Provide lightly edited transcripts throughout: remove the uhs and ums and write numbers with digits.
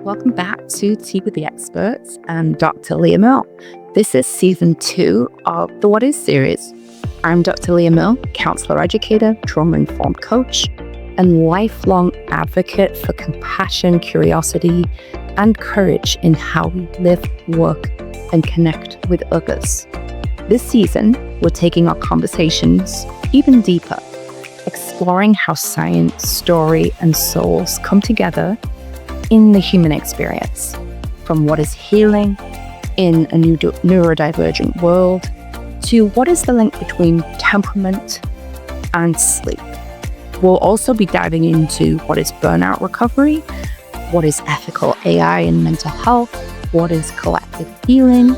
Welcome back to Tea with the Experts and Dr. Leah Merle. This is season 2 of the What Is series. I'm Dr. Leah Merle, counselor educator, trauma-informed coach, and lifelong advocate for compassion, curiosity, and courage in how we live, work, and connect with others. This season, we're taking our conversations even deeper, exploring how science, story, and souls come together in the human experience, from what is healing in a new neurodivergent world to what is the link between temperament and sleep. We'll also be diving into what is burnout recovery, what is ethical AI and mental health, what is collective healing,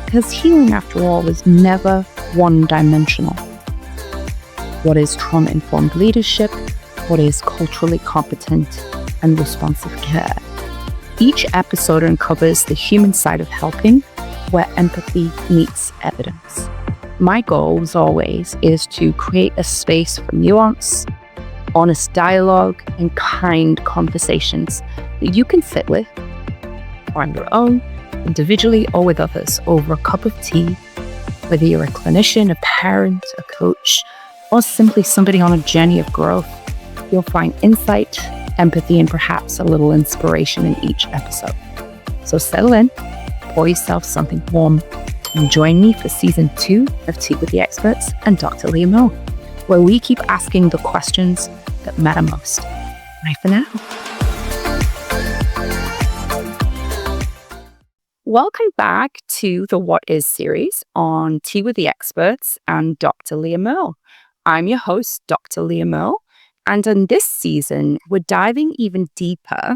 because healing, after all, is never one-dimensional. What is trauma-informed leadership? What is culturally competent and responsive care? Each episode uncovers the human side of helping, where empathy meets evidence. My goal, as always, is to create a space for nuance, honest dialogue, and kind conversations that you can sit with on your own, individually, or with others over a cup of tea, whether you're a clinician, a parent, a coach, or simply somebody on a journey of growth. You'll find insight, empathy, and perhaps a little inspiration in each episode. So settle in, pour yourself something warm, and join me for season 2 of Tea with the Experts and Dr. Leah Merle, where we keep asking the questions that matter most. Bye for now. Welcome back to the What Is series on Tea with the Experts and Dr. Leah Merle. I'm your host, Dr. Leah Merle. And in this season, we're diving even deeper,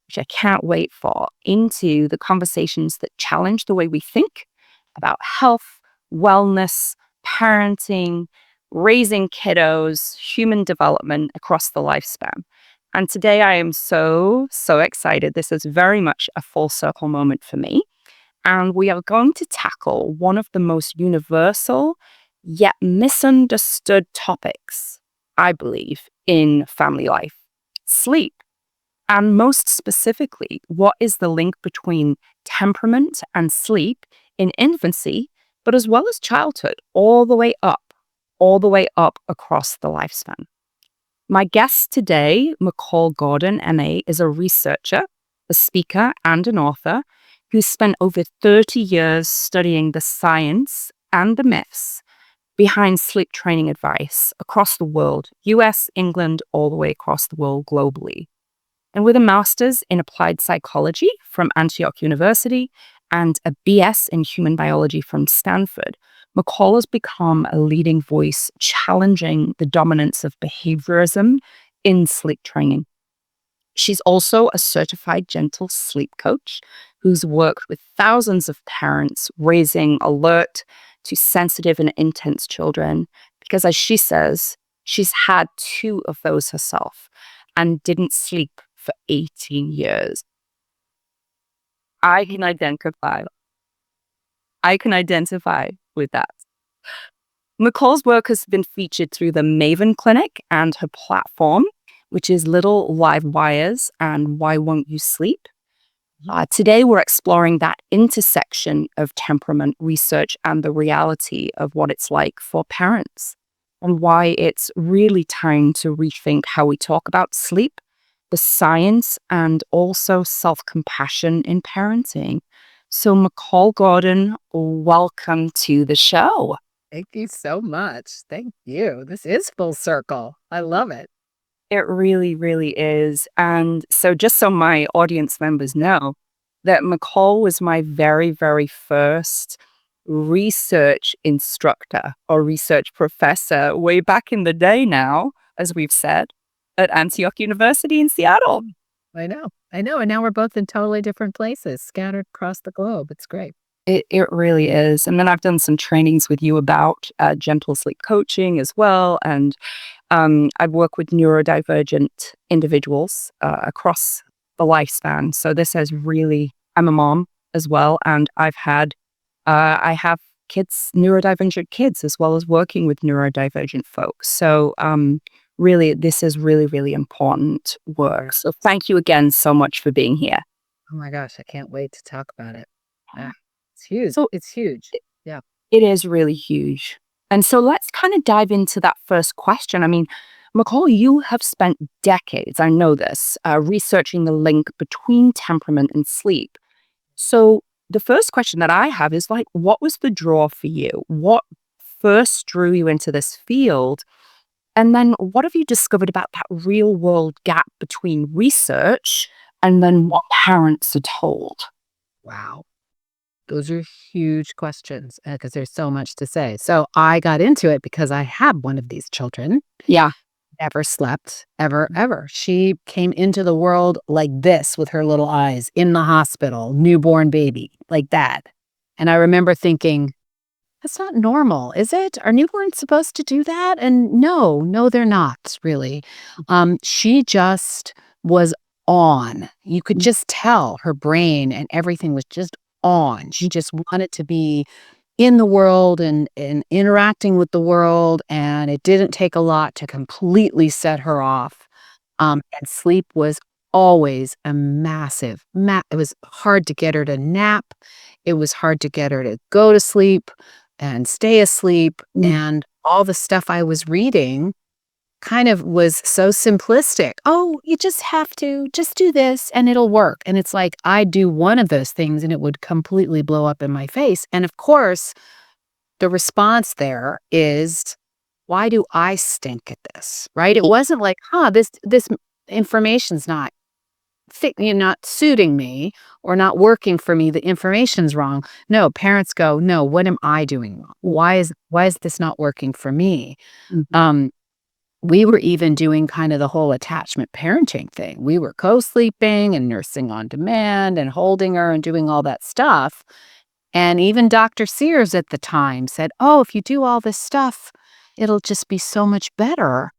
which I can't wait for, into the conversations that challenge the way we think about health, wellness, parenting, raising kiddos, human development across the lifespan. And today I am so excited. This is very much a full circle moment for me. And we are going to tackle one of the most universal yet misunderstood topics, I believe, in family life: sleep. And most specifically, what is the link between temperament and sleep in infancy, but as well as childhood, all the way up across the lifespan. My guest today, Macall Gordon, MA, is a researcher, a speaker, and an author who's spent over 30 years studying the science and the myths behind sleep training advice across the world, US, England, all the way across the world globally. And with a master's in applied psychology from Antioch University and a BS in human biology from Stanford, Macall has become a leading voice challenging the dominance of behaviorism in sleep training. She's also a certified gentle sleep coach who's worked with thousands of parents raising alert to sensitive and intense children, because as she says, she's had 2 of those herself and didn't sleep for 18 years. I can identify with that. Macall's work has been featured through the Maven Clinic and her platform, which is Little Live Wires and Why Won't You Sleep? Today, we're exploring that intersection of temperament research and the reality of what it's like for parents, and why it's really time to rethink how we talk about sleep, the science, and also self-compassion in parenting. So Macall Gordon, welcome to the show. Thank you so much. Thank you. This is full circle. I love it. It really, really is. And so just so my audience members know, that Macall was my very, very first research instructor or research professor way back in the day now, as we've said, at Antioch University in Seattle. I know. And now we're both in totally different places, scattered across the globe. It's great. It really is. And then I've done some trainings with you about gentle sleep coaching as well. And I've worked with neurodivergent individuals across the lifespan. So this has really, I'm a mom as well. And I have kids, neurodivergent kids, as well as working with neurodivergent folks. So really, this is really, really important work. So thank you again so much for being here. Oh my gosh, I can't wait to talk about it. Ah, it's huge. So It's huge. Yeah. it is really huge. And so let's kind of dive into that first question. I mean, Macall, you have spent decades, I know this, researching the link between temperament and sleep. So the first question that I have is like, what was the draw for you? What first drew you into this field? And then what have you discovered about that real world gap between research and then what parents are told? Wow. Those are huge questions because there's so much to say. So I got into it because I had one of these children, Yeah. never slept, ever, ever. She came into the world like this with her little eyes in the hospital, newborn baby, like that. And I remember thinking, that's not normal, is it? Are newborns supposed to do that? And no, they're not really. She just was on. You could just tell her brain and everything was just on. She just wanted to be in the world and interacting with the world. And it didn't take a lot to completely set her off. And sleep was always a massive, it was hard to get her to nap. It was hard to get her to go to sleep and stay asleep. And all the stuff I was reading kind of was so simplistic. Oh, you just have to just do this and it'll work. And it's like I do one of those things and it would completely blow up in my face. And of course, the response there is, why do I stink at this? Right? It wasn't like, this information's not not suiting me or not working for me. The information's wrong. No, parents go, no, what am I doing wrong? Why is this not working for me? Mhm. We were even doing kind of the whole attachment parenting thing. We were co-sleeping and nursing on demand and holding her and doing all that stuff. And even Dr. Sears at the time said, oh, if you do all this stuff, it'll just be so much better.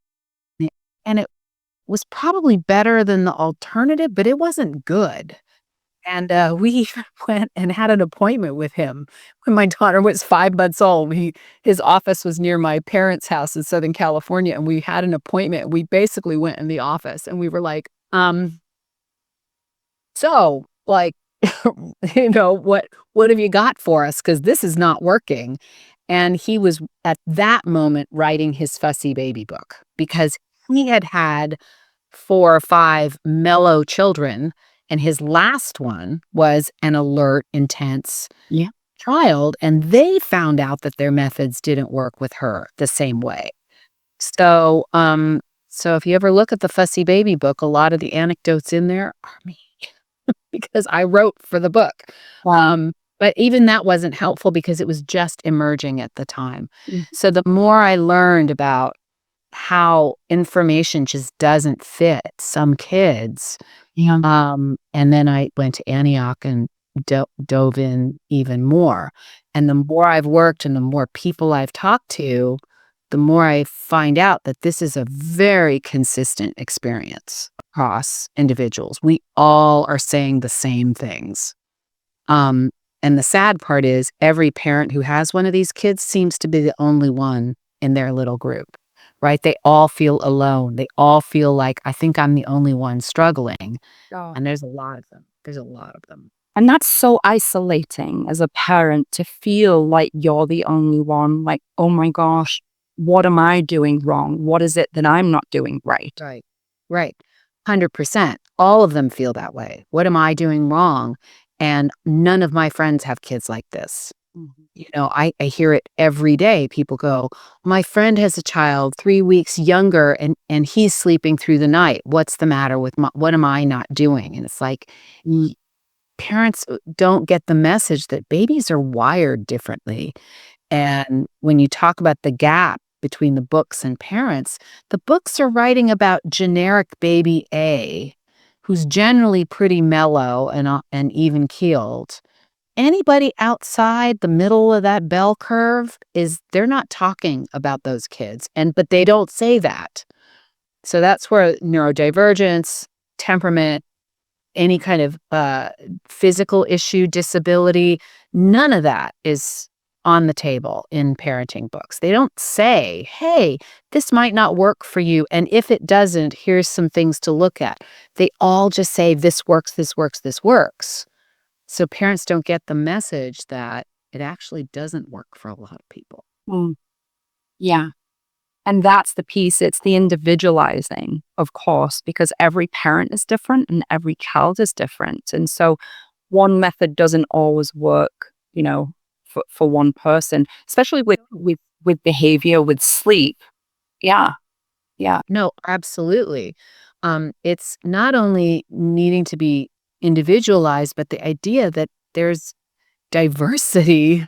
And it was probably better than the alternative, but it wasn't good. And we went and had an appointment with him when my daughter was 5 months old. His office was near my parents' house in Southern California, and we had an appointment. We basically went in the office, and we were like, so, like, what have you got for us? Because this is not working. And he was at that moment writing his fussy baby book because he had had 4 or 5 mellow children, and his last one was an alert, intense Yeah. child, and they found out that their methods didn't work with her the same way. So if you ever look at the Fussy Baby book, a lot of the anecdotes in there are me because I wrote for the book. But even that wasn't helpful because it was just emerging at the time. Mm. So the more I learned about how information just doesn't fit some kids. Yeah. And then I went to Antioch and dove in even more. And the more I've worked and the more people I've talked to, the more I find out that this is a very consistent experience across individuals. We all are saying the same things. And the sad part is every parent who has one of these kids seems to be the only one in their little group. Right? They all feel alone. They all feel like, I think I'm the only one struggling. Oh. And there's a lot of them. There's a lot of them. And that's so isolating as a parent to feel like you're the only one. Like, oh my gosh, what am I doing wrong? What is it that I'm not doing right? Right. Right. 100%. All of them feel that way. What am I doing wrong? And none of my friends have kids like this. I hear it every day. People go, my friend has a child 3 weeks younger and he's sleeping through the night. What's the matter with what am I not doing? And it's like, parents don't get the message that babies are wired differently. And when you talk about the gap between the books and parents, the books are writing about generic baby A, who's generally pretty mellow and even keeled. Anybody outside the middle of that bell curve they're not talking about those kids. But they don't say that. So that's where neurodivergence, temperament, any kind of physical issue, disability, none of that is on the table in parenting books. They don't say, hey, this might not work for you. And if it doesn't, here's some things to look at. They all just say, this works, this works, this works. So parents don't get the message that it actually doesn't work for a lot of people. Yeah. And that's the piece. It's the individualizing, of course, because every parent is different and every child is different. And so one method doesn't always work, for one person, especially with behavior, with sleep. Yeah. Yeah. No, absolutely. It's not only needing to be individualized, but the idea that there's diversity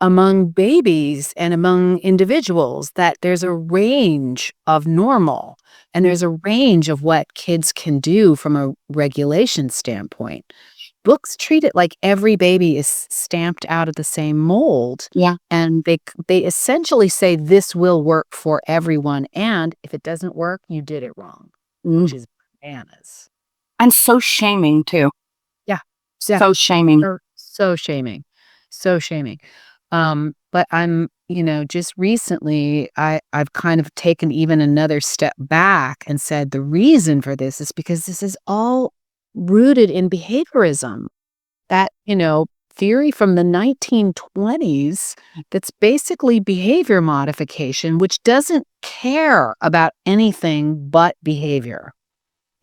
among babies and among individuals, that there's a range of normal and there's a range of what kids can do from a regulation standpoint. Books treat it like every baby is stamped out of the same mold. Yeah. And they essentially say this will work for everyone. And if it doesn't work, you did it wrong, which is bananas. And so shaming too. Yeah. So shaming. So shaming. So shaming. But I'm, just recently, I've kind of taken even another step back and said the reason for this is because this is all rooted in behaviorism. That, theory from the 1920s that's basically behavior modification, which doesn't care about anything but behavior.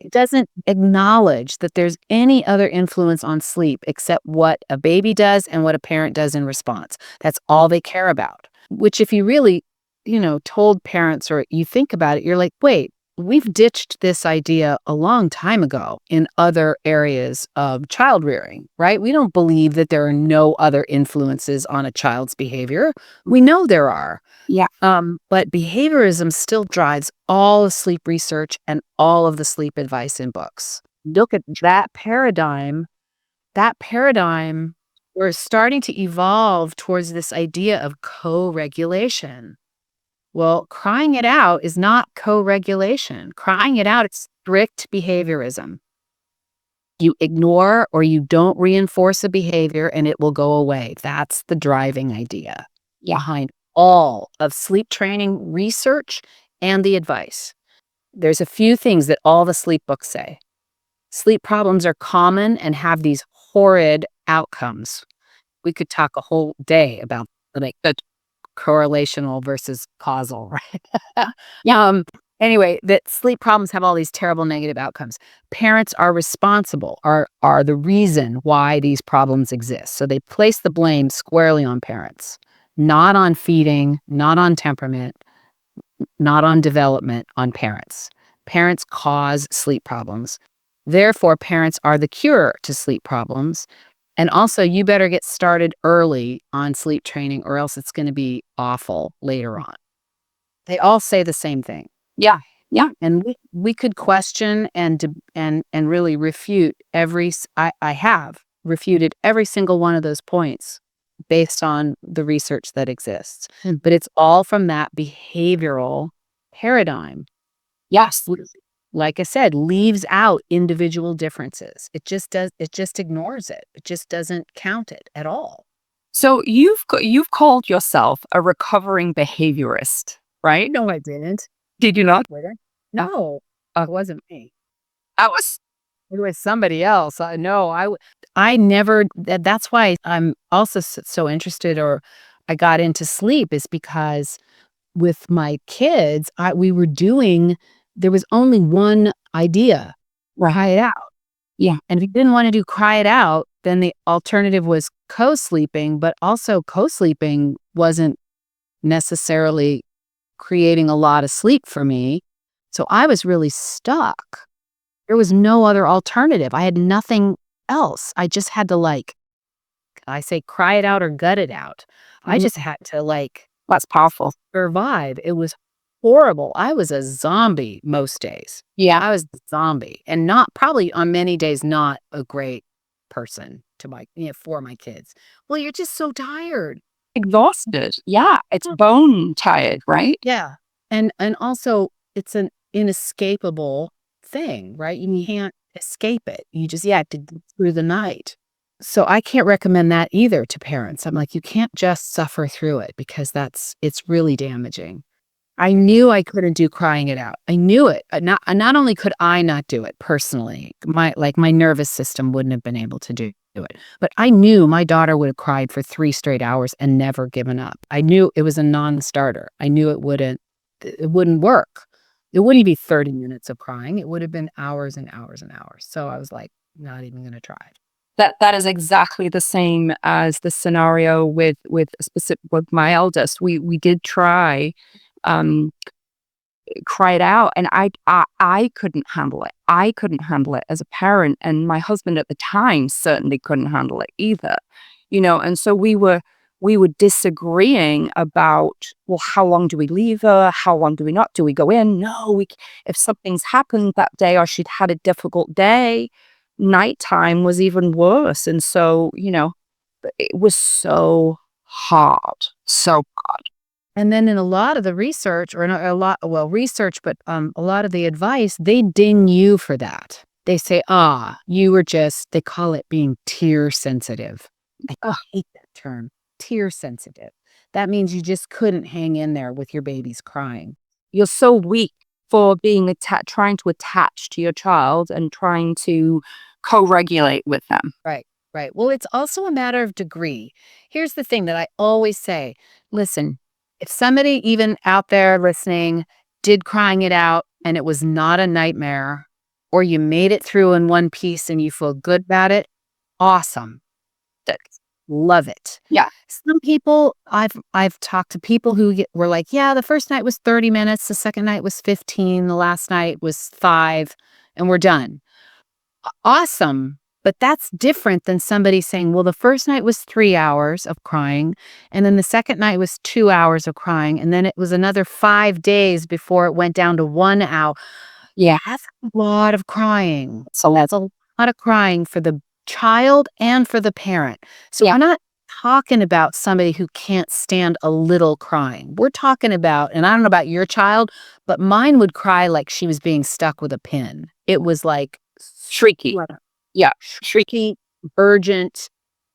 It doesn't acknowledge that there's any other influence on sleep except what a baby does and what a parent does in response. That's all they care about. Which if you really, told parents or you think about it, you're like, wait, we've ditched this idea a long time ago in other areas of child rearing, right? We don't believe that there are no other influences on a child's behavior. We know there are. Yeah. But behaviorism still drives all the sleep research and all of the sleep advice in books. Look at that paradigm. That paradigm, we're starting to evolve towards this idea of co-regulation. Well, crying it out is not co-regulation. Crying it out is strict behaviorism. You ignore or you don't reinforce a behavior and it will go away. That's the driving idea behind all of sleep training research and the advice. There's a few things that all the sleep books say. Sleep problems are common and have these horrid outcomes. We could talk a whole day about the correlational versus causal, right? Anyway, that sleep problems have all these terrible negative outcomes. Parents are responsible, are the reason why these problems exist. So they place the blame squarely on parents, not on feeding, not on temperament, not on development, on parents. Parents cause sleep problems. Therefore, parents are the cure to sleep problems. And also, you better get started early on sleep training or else it's going to be awful later on. They all say the same thing. Yeah. Yeah. And we could question and really refute I have refuted every single one of those points based on the research that exists. But it's all from that behavioral paradigm. Yes. Like I said, leaves out individual differences. It just ignores it. It just doesn't count it at all. So you've called yourself a recovering behaviorist, right? No, I didn't. Did you not? No, it wasn't me. That was It was somebody else. I never. That's why I'm also so interested, or I got into sleep, is because with my kids, there was only one idea: cry it out. Yeah. And if you didn't want to do cry it out, then the alternative was co-sleeping, but also co-sleeping wasn't necessarily creating a lot of sleep for me. So I was really stuck. There was no other alternative. I had nothing else. I just had to I say cry it out or gut it out. I just had to that's powerful. survive. It was horrible. I was a zombie most days. Yeah. I was a zombie, and probably on many days not a great person for my kids. Well, you're just so tired. Exhausted. Yeah. It's bone tired, right? Yeah. And also it's an inescapable thing, right? You can't escape it. You just have to get through the night. So I can't recommend that either to parents. I'm like, you can't just suffer through it because it's really damaging. I knew I couldn't do crying it out. I knew it. Not only could I not do it personally, my nervous system wouldn't have been able to do it, but I knew my daughter would have cried for 3 straight hours and never given up. I knew it was a non-starter. I knew it wouldn't work. It wouldn't be 30 minutes of crying. It would have been hours and hours and hours. So I was like, not even going to try. That is exactly the same as the scenario with my eldest. We did try cry it out, and I couldn't handle it. I couldn't handle it as a parent, and my husband at the time certainly couldn't handle it either. And so we were disagreeing about, well, how long do we leave her? How long do we not? Do we go in? No, if something's happened that day or she'd had a difficult day, nighttime was even worse. And so, it was so hard, so hard. And then in a lot of the research, or not a lot, well, research, but a lot of the advice, they ding you for that. They say, they call it being tear sensitive. I hate that term, tear sensitive. That means you just couldn't hang in there with your baby's crying. You're so weak for being trying to attach to your child and trying to co-regulate with them. Right, right. Well, it's also a matter of degree. Here's the thing that I always say. Listen, if somebody even out there listening did crying it out and it was not a nightmare, or you made it through in one piece and you feel good about it, awesome. Love it. Yeah. Some people, I've talked to people who were like, yeah, the first night was 30 minutes, the second night was 15, the last night was 5, and we're done. Awesome. But that's different than somebody saying, well, the first night was 3 hours of crying, and then the second night was 2 hours of crying, and then it was another 5 days before it went down to 1 hour. Yeah. That's a lot of crying. So That's a lot of crying for the child and for the parent. So Yeah. I'm not talking about somebody who can't stand a little crying. We're talking about, and I don't know about your child, but mine would cry like she was being stuck with a pin. It was like shrieky. Yeah. Shrieky, urgent,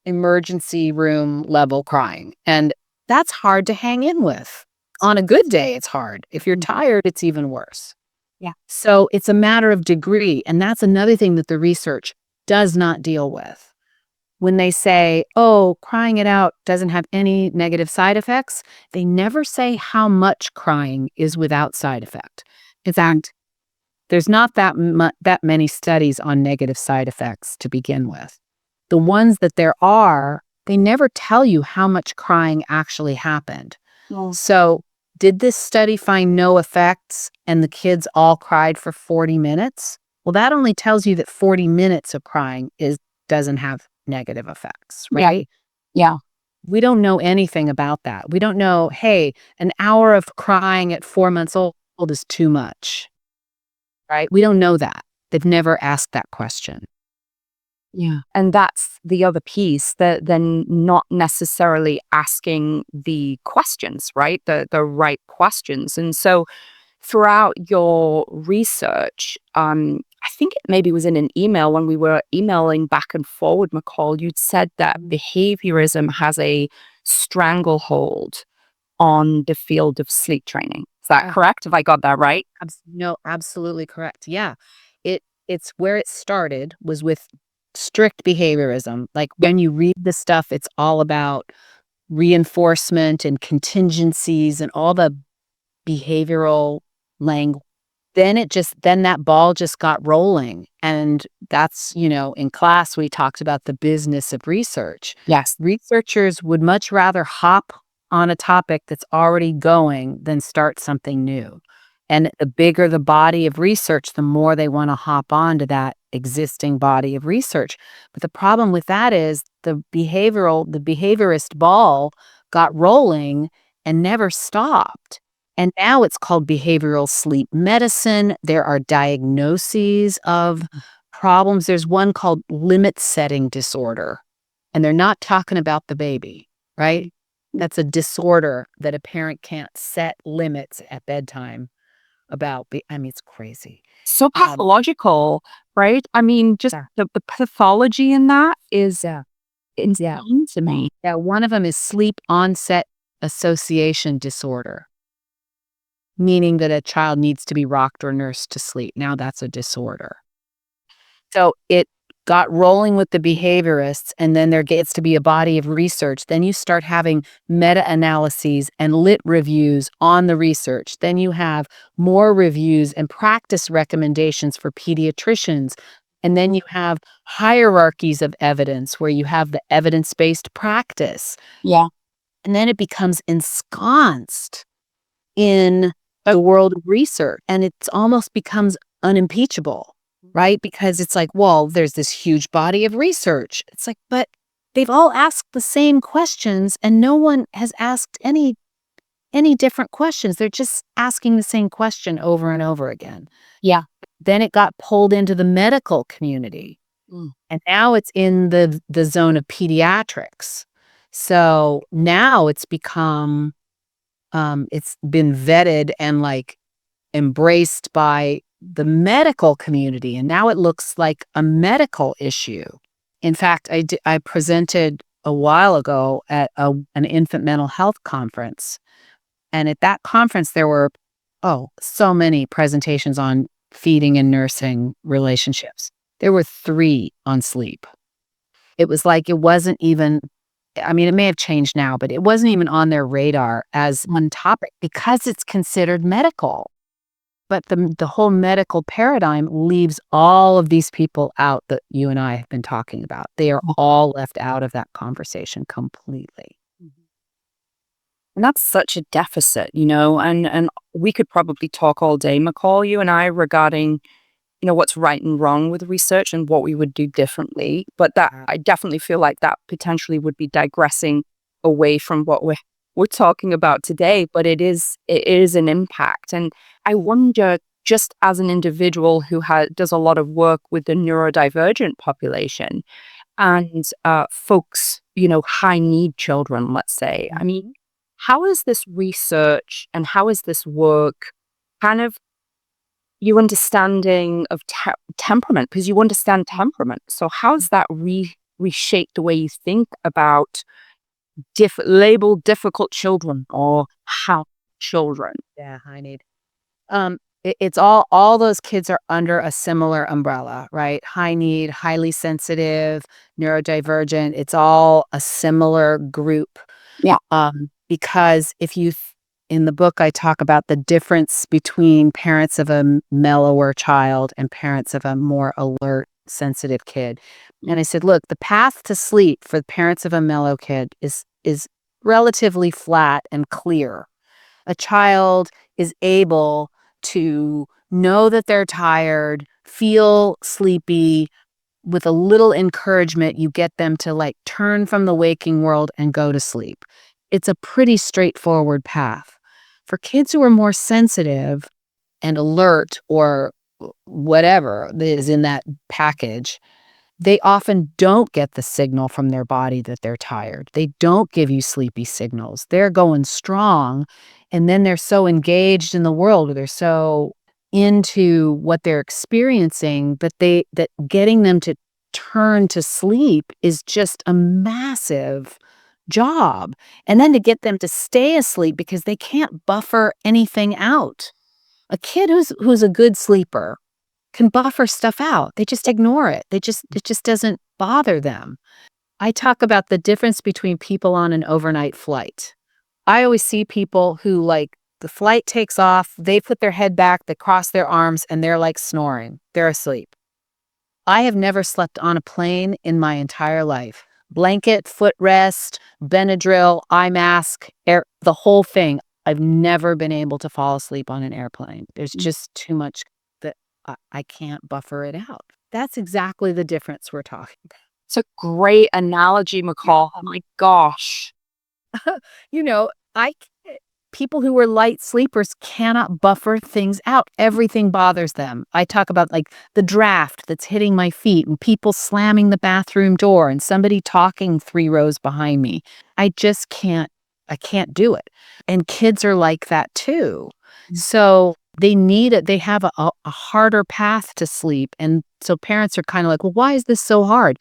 emergency room level crying. And that's hard to hang in with. On a good day, it's hard. If you're tired, it's even worse. Yeah. So it's a matter of degree. And that's another thing that the research does not deal with. When they say, oh, crying it out doesn't have any negative side effects, they never say how much crying is without side effect. In fact, there's not that many studies on negative side effects to begin with. The ones that there are, they never tell you how much crying actually happened. Oh. So did this study find no effects and the kids all cried for 40 minutes? Well, that only tells you that 40 minutes of crying doesn't have negative effects, right? Yeah. We don't know anything about that. We don't know, hey, an hour of crying at 4 months old is too much, right? We don't know that. They've never asked that question. Yeah. And that's the other piece, that then not necessarily asking the questions, right? The right questions. And so throughout your research, I think it maybe was in an email when we were emailing back and forward, Macall, you'd said that behaviorism has a stranglehold on the field of sleep training. Is that correct? Have I got that right? No, absolutely correct. Yeah. It's where it started was with strict behaviorism. Like when you read the stuff, it's all about reinforcement and contingencies and all the behavioral language. Then that ball just got rolling. And that's, in class, we talked about the business of research. Yes. Researchers would much rather hop on a topic that's already going than start something new. And the bigger the body of research, the more they want to hop on to that existing body of research. But the problem with that is the behaviorist ball got rolling and never stopped. And now it's called behavioral sleep medicine. There are diagnoses of problems. There's one called limit setting disorder. And they're not talking about the baby, right? That's a disorder that a parent can't set limits at bedtime about. It's crazy. So pathological, right? I mean, just the pathology in that is insane to me. Yeah, one of them is sleep onset association disorder, meaning that a child needs to be rocked or nursed to sleep. Now that's a disorder. So it got rolling with the behaviorists, and then there gets to be a body of research. Then you start having meta-analyses and lit reviews on the research. Then you have more reviews and practice recommendations for pediatricians. And then you have hierarchies of evidence where you have the evidence-based practice. Yeah. And then it becomes ensconced in the world of research, and it almost becomes unimpeachable, right? Because it's like, well, there's this huge body of research. It's like, but they've all asked the same questions, and no one has asked any different questions. They're just asking the same question over and over again. Yeah. Then it got pulled into the medical community, and now it's in the zone of pediatrics. So now it's become, it's been vetted and like embraced by the medical community, and now it looks like a medical issue. In fact, I presented a while ago at an infant mental health conference, and at that conference there were so many presentations on feeding and nursing relationships. There were 3 on sleep. It was like it wasn't even, I mean, it may have changed now, but it wasn't even on their radar as one topic because it's considered medical. But the whole medical paradigm leaves all of these people out that you and I have been talking about. They are all left out of that conversation completely. And that's such a deficit, and we could probably talk all day, Macall, you and I, regarding, what's right and wrong with research and what we would do differently. But that, I definitely feel like that potentially would be digressing away from what we're talking about today. But it is an impact. And I wonder, just as an individual who does a lot of work with the neurodivergent population and folks, high need children, let's say, I mean, how is this research and how is this work kind of your understanding of temperament? Because you understand temperament. So how's that reshaped the way you think about labeled difficult children or how children? Yeah, high need. It's all those kids are under a similar umbrella, right? High need, highly sensitive, neurodivergent. It's all a similar group. Yeah. Because in the book, I talk about the difference between parents of a mellower child and parents of a more alert, sensitive kid. And I said, look, the path to sleep for the parents of a mellow kid is relatively flat and clear. A child is able to know that they're tired, feel sleepy. With a little encouragement, you get them to like turn from the waking world and go to sleep. It's a pretty straightforward path. For kids who are more sensitive and alert or whatever is in that package, they often don't get the signal from their body that they're tired. They don't give you sleepy signals. They're going strong, and then they're so engaged in the world, or they're so into what they're experiencing that getting them to turn to sleep is just a massive job. And then to get them to stay asleep because they can't buffer anything out. A kid who's a good sleeper can buffer stuff out. They just ignore it. It just doesn't bother them. I talk about the difference between people on an overnight flight. I always see people who, like, the flight takes off, they put their head back, they cross their arms, and they're like snoring. They're asleep. I have never slept on a plane in my entire life. Blanket, footrest, Benadryl, eye mask, the whole thing. I've never been able to fall asleep on an airplane. There's just too much that I can't buffer it out. That's exactly the difference we're talking about. It's a great analogy, Macall. Oh my gosh. People who are light sleepers cannot buffer things out. Everything bothers them. I talk about like the draft that's hitting my feet and people slamming the bathroom door and somebody talking 3 rows behind me. I can't do it. And kids are like that too. So they need it. They have a harder path to sleep. And so parents are kind of like, well, why is this so hard?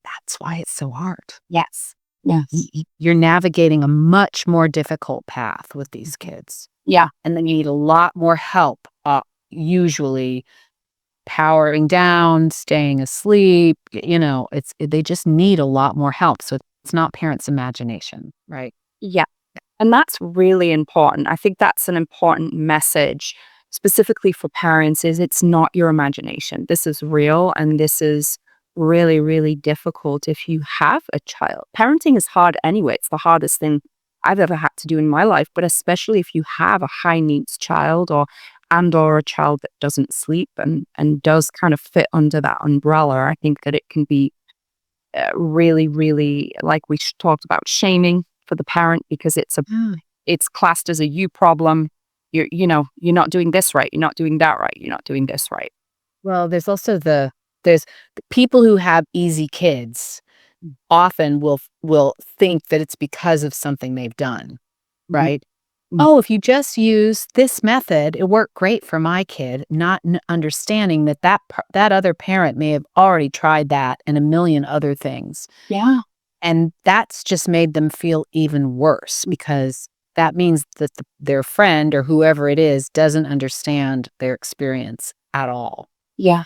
That's why it's so hard. Yes. Yes. You're navigating a much more difficult path with these kids. Yeah. And then you need a lot more help, usually powering down, staying asleep. They just need a lot more help. So it's not parents' imagination, right? Yeah. And that's really important. I think that's an important message specifically for parents is it's not your imagination. This is real and this is really, really difficult if you have a child. Parenting is hard anyway. It's the hardest thing I've ever had to do in my life, but especially if you have a high needs child or a child that doesn't sleep and does kind of fit under that umbrella, I think that it can be really, really, like we talked about, shaming for the parent because it's classed as a you problem. You're not doing this right. You're not doing that right. You're not doing this right. Well, there's the people who have easy kids often will think that it's because of something they've done, Mhm. right? Mm. Oh, if you just use this method, it worked great for my kid, not understanding that that other parent may have already tried that and a million other things. Yeah. And that's just made them feel even worse because that means that their friend or whoever it is doesn't understand their experience at all. Yeah.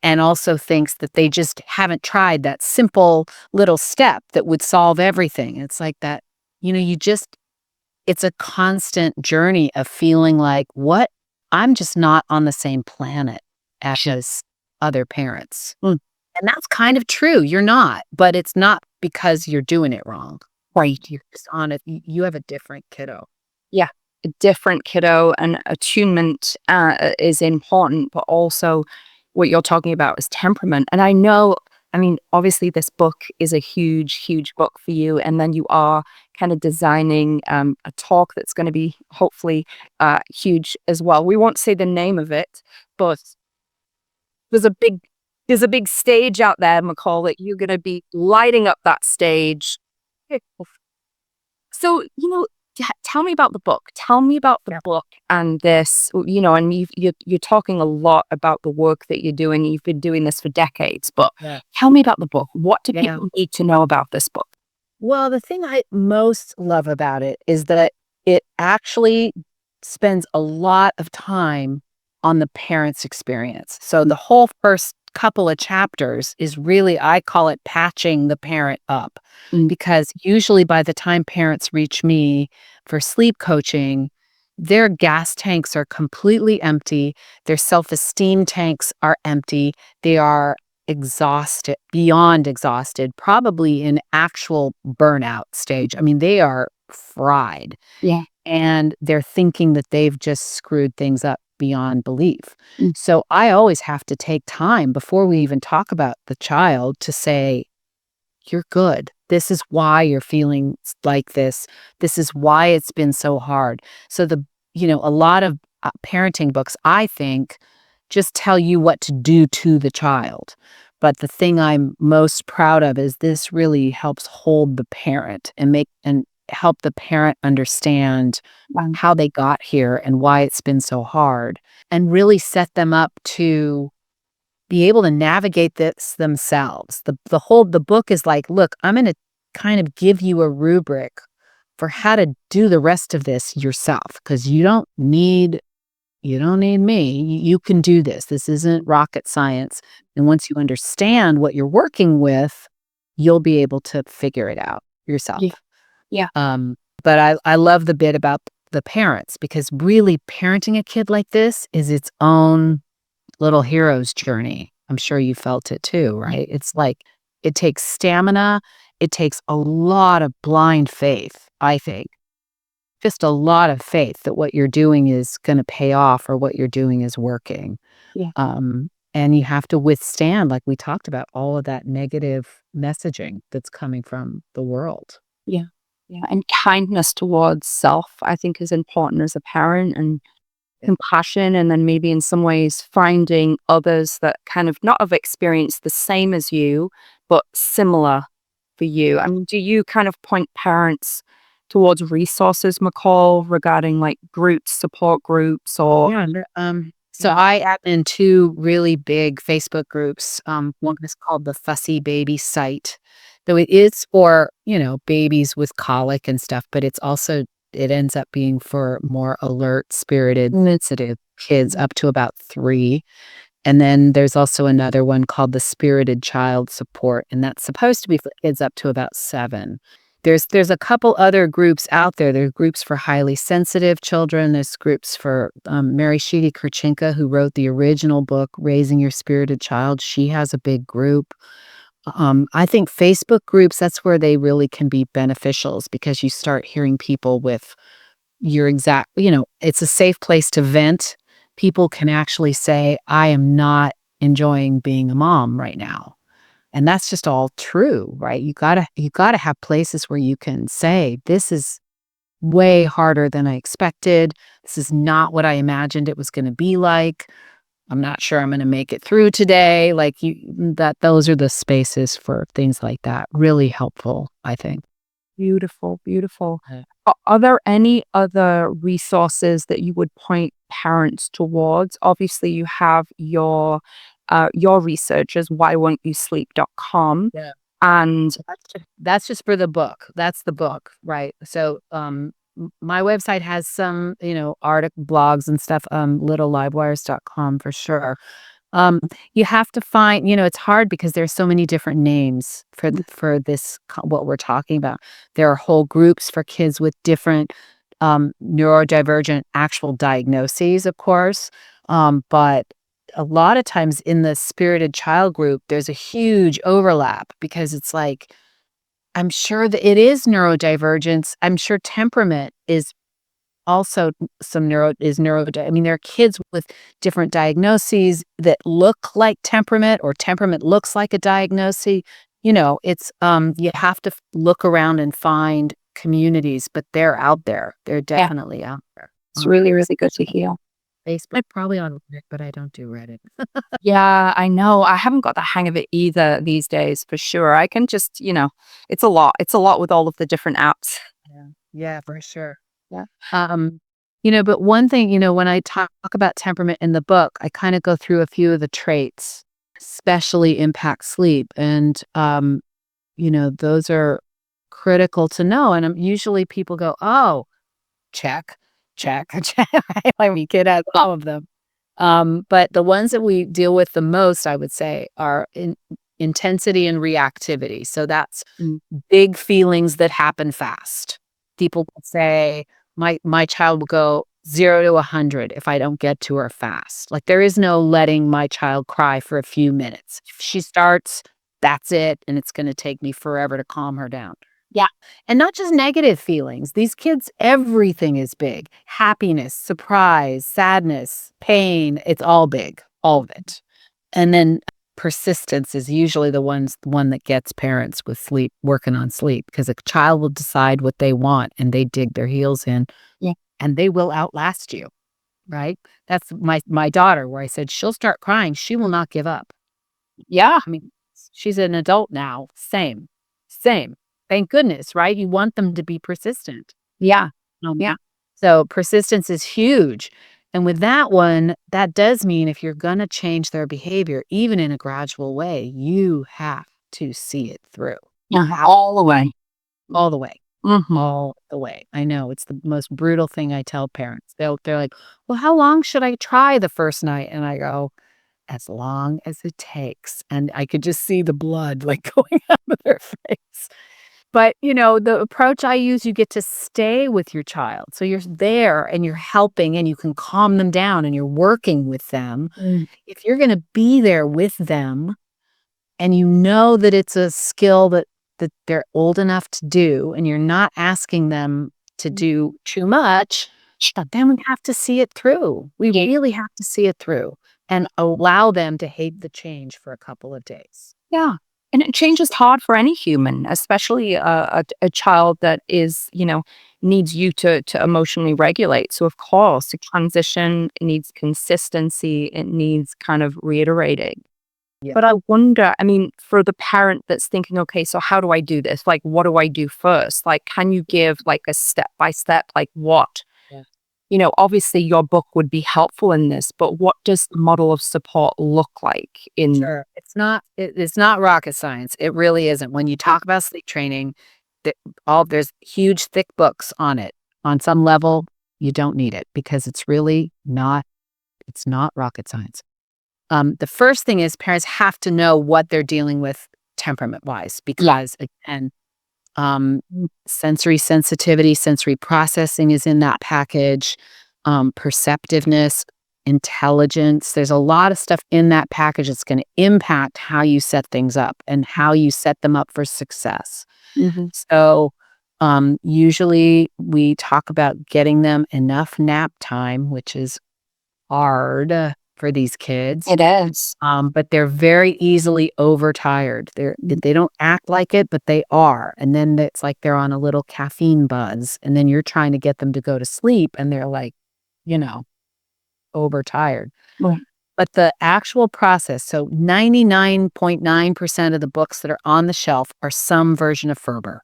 And also thinks that they just haven't tried that simple little step that would solve everything. It's like that, it's a constant journey of feeling like, what? I'm just not on the same planet as other parents. Mm. And that's kind of true. You're not, but it's not because you're doing it wrong. Right. You're just on it. You have a different kiddo. Yeah. A different kiddo and attunement is important, but also what you're talking about is temperament. And I mean, obviously, this book is a huge, huge book for you. And then you are kind of designing a talk that's going to be hopefully huge as well. We won't say the name of it, but there's a big stage out there, Macall, that you're going to be lighting up that stage. So, tell me about the book. Tell me about the book and this, and you're talking a lot about the work that you're doing. You've been doing this for decades, but tell me about the book. What do people need to know about this book? Well, the thing I most love about it is that it actually spends a lot of time on the parent's experience. So the whole first couple of chapters is really, I call it patching the parent up, because usually by the time parents reach me for sleep coaching, their gas tanks are completely empty. Their self-esteem tanks are empty. They are exhausted, beyond exhausted, probably in actual burnout stage. I mean, they are fried. Yeah. And they're thinking that they've just screwed things up beyond belief. Mm. So I always have to take time before we even talk about the child to say, you're good. This is why you're feeling like this. This is why it's been so hard. So a lot of parenting books, I think, just tell you what to do to the child. But the thing I'm most proud of is this really helps hold the parent and help the parent understand how they got here and why it's been so hard, and really set them up to be able to navigate this themselves. The book is like, look, I'm going to kind of give you a rubric for how to do the rest of this yourself, because you don't need me. You can do this. This isn't rocket science. And once you understand what you're working with, you'll be able to figure it out yourself. Yeah. But I love the bit about the parents, because really parenting a kid like this is its own little hero's journey. I'm sure you felt it too, right? It's like it takes stamina. It takes a lot of blind faith, I think. Just a lot of faith that what you're doing is going to pay off or what you're doing is working. Yeah. And you have to withstand, like we talked about, all of that negative messaging that's coming from the world. Yeah. Yeah. And kindness towards self, I think, is important as a parent, and compassion. And then maybe in some ways finding others that kind of not have experienced the same as you, but similar for you. I mean, do you kind of point parents towards resources, Macall, regarding like groups, support groups, or? Yeah. So I am in two really big Facebook groups. One is called the Fussy Baby Site, though it is for, babies with colic and stuff, but it ends up being for more alert, spirited, sensitive kids up to about 3. And then there's also another one called the Spirited Child Support, and that's supposed to be for kids up to about 7. There's a couple other groups out there. There's groups for highly sensitive children. There's groups for Mary Sheedy Kurchinka, who wrote the original book, Raising Your Spirited Child. She has a big group. I think Facebook groups, that's where they really can be beneficials, because you start hearing people with your exact, it's a safe place to vent. People can actually say, I am not enjoying being a mom right now. And that's just all true, right? You gotta have places where you can say, this is way harder than I expected. This is not what I imagined it was going to be like. I'm not sure I'm going to make it through today. Those are the spaces for things like that. Really helpful, I think. Beautiful, beautiful. Yeah. Are there any other resources that you would point parents towards? Obviously, you have your researchers, whywon'tyousleep.com. Yeah. And That's just for the book. That's the book, right? So my website has some, article blogs and stuff, littlelivewires.com for sure. You have to find, it's hard because there's so many different names for this, what we're talking about. There are whole groups for kids with different neurodivergent actual diagnoses, of course. But a lot of times in the spirited child group, there's a huge overlap, because it's like, I'm sure that it is neurodivergence. I'm sure temperament is also I mean, there are kids with different diagnoses that look like temperament, or temperament looks like a diagnosis. It's you have to look around and find communities, but they're out there. They're definitely out there. It's really, really good to hear. Facebook, probably on Reddit, but I don't do Reddit. Yeah, I know. I haven't got the hang of it either these days, for sure. I can just, it's a lot. It's a lot with all of the different apps. Yeah, for sure. Yeah. But one thing, when I talk about temperament in the book, I kind of go through a few of the traits, especially impact sleep. And, those are critical to know. And usually people go, oh, check, check, check. I mean, kid has all of them. But the ones that we deal with the most, I would say, are intensity and reactivity. So that's big feelings that happen fast. People will say, my child will go 0 to 100 if I don't get to her fast. Like, there is no letting my child cry for a few minutes. If she starts, that's it, and it's going to take me forever to calm her down. Yeah. And not just negative feelings. These kids, everything is big. Happiness, surprise, sadness, pain, it's all big, all of it. And then persistence is usually the one that gets parents with sleep, working on sleep, because a child will decide what they want and they dig their heels in, and they will outlast you, right? That's my daughter, where I said, she'll start crying. She will not give up. Yeah. I mean, she's an adult now. Same. Thank goodness, right? You want them to be persistent. Yeah. Yeah. So persistence is huge. And with that one, that does mean if you're going to change their behavior, even in a gradual way, you have to see it through. All the way. All the way. Mm-hmm. All the way. I know it's the most brutal thing I tell parents. They're like, well, how long should I try the first night? And I go, as long as it takes. And I could just see the blood like going out of their face. But, the approach I use, you get to stay with your child. So you're there and you're helping and you can calm them down and you're working with them. If you're going to be there with them and you know that it's a skill that they're old enough to do, and you're not asking them to do too much, then we have to see it through. We really have to see it through and allow them to hate the change for a couple of days. Yeah. And change is hard for any human, especially a child that is, needs you to emotionally regulate. So, of course, a transition, it needs consistency. It needs kind of reiterating. Yeah. But I wonder, I mean, for the parent that's thinking, okay, so how do I do this? Like, what do I do first? Like, can you give like a step by step, like what? Yeah. obviously your book would be helpful in this, but what does the model of support look like in? Sure. It's not rocket science. It really isn't. When you talk about sleep training, there's huge thick books on it. On some level, you don't need it because it's not rocket science. The first thing is parents have to know what they're dealing with temperament wise, because again, sensory sensitivity, sensory processing is in that package, perceptiveness, intelligence. There's a lot of stuff in that package that's going to impact how you set things up and how you set them up for success. So usually we talk about getting them enough nap time, which is hard for these kids. It is. But they're very easily overtired. They don't act like it, but they are. And then it's like they're on a little caffeine buzz. And then you're trying to get them to go to sleep and they're like, overtired. Right. But the actual process, so 99.9% of the books that are on the shelf are some version of Ferber.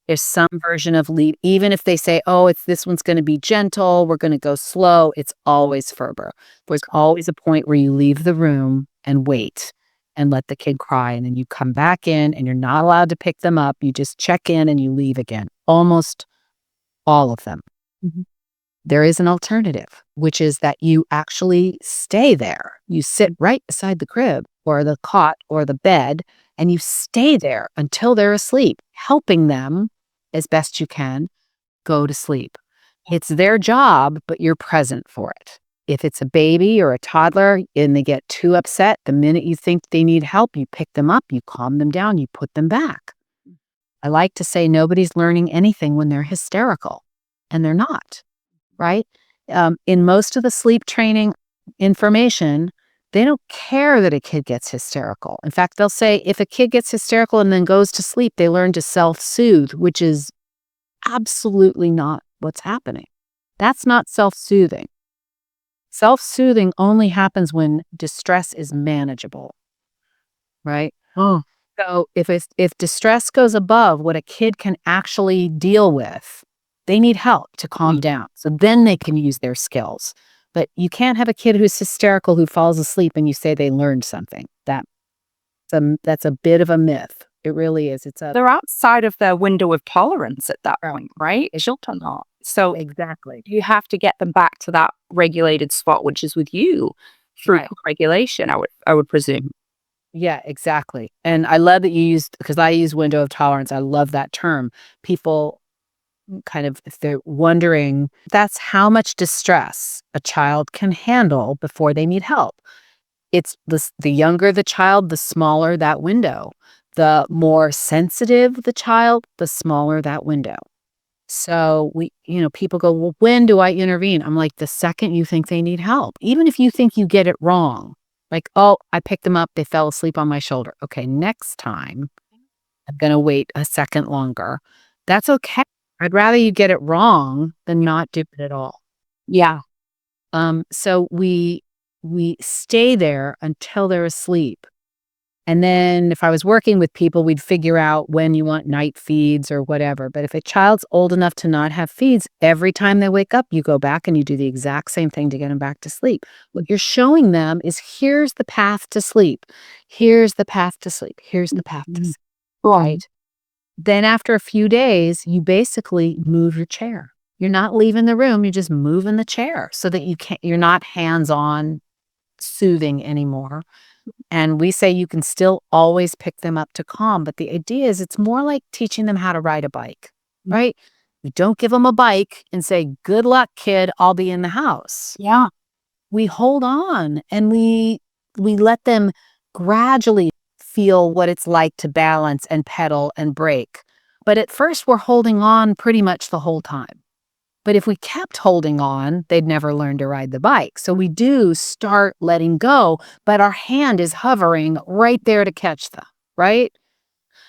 There's some version of lead. Even if they say, oh, this one's going to be gentle, we're going to go slow, it's always Ferber. There's always a point where you leave the room and wait and let the kid cry. And then you come back in and you're not allowed to pick them up. You just check in and you leave again. Almost all of them. There is an alternative, which is that you actually stay there. You sit right beside the crib or the cot or the bed and you stay there until they're asleep, helping them as best you can go to sleep. It's their job, but you're present for it. If it's a baby or a toddler and they get too upset, the minute you think they need help, you pick them up, you calm them down, you put them back. I like to say nobody's learning anything when they're hysterical, and they're not, right? In most of the sleep training information, they don't care that a kid gets hysterical. In fact, they'll say if a kid gets hysterical and then goes to sleep, they learn to self-soothe, which is absolutely not what's happening. That's not self-soothing. Self-soothing only happens when distress is manageable, right? So if distress goes above what a kid can actually deal with, they need help to calm down. So then they can use their skills. But you can't have a kid who's hysterical who falls asleep and you say they learned something. That's a bit of a myth. It really is. They're outside of their window of tolerance at that point, right? Children are. So exactly. you have to get them back to that regulated spot, which is with you through regulation, I would presume. Yeah, exactly. And I love that you used, because I use window of tolerance. I love that term. People kind of, if they're wondering, that's how much distress a child can handle before they need help. It's the younger the child, the smaller that window. The more sensitive the child, the smaller that window. So people go, well, when do I intervene? I'm like, the second you think they need help, even if you think you get it wrong. Like, oh, I picked them up, they fell asleep on my shoulder. Okay, next time I'm going to wait a second longer. That's okay. I'd rather you get it wrong than not do it at all. Yeah. So we stay there until they're asleep. And then if I was working with people, we'd figure out when you want night feeds or whatever. But if a child's old enough to not have feeds, every time they wake up, you go back and you do the exact same thing to get them back to sleep. What you're showing them is here's the path to sleep. Here's the path to sleep. Here's the path to sleep. Right. Then after a few days, you basically move your chair. You're not leaving the room. You're just moving the chair so that you're not hands-on soothing anymore. And we say you can still always pick them up to calm. But the idea is it's more like teaching them how to ride a bike, right? You don't give them a bike and say, good luck, kid, I'll be in the house. Yeah. We hold on and we let them gradually feel what it's like to balance and pedal and brake. But at first we're holding on pretty much the whole time. But if we kept holding on, they'd never learn to ride the bike. So we do start letting go, but our hand is hovering right there to catch them, right?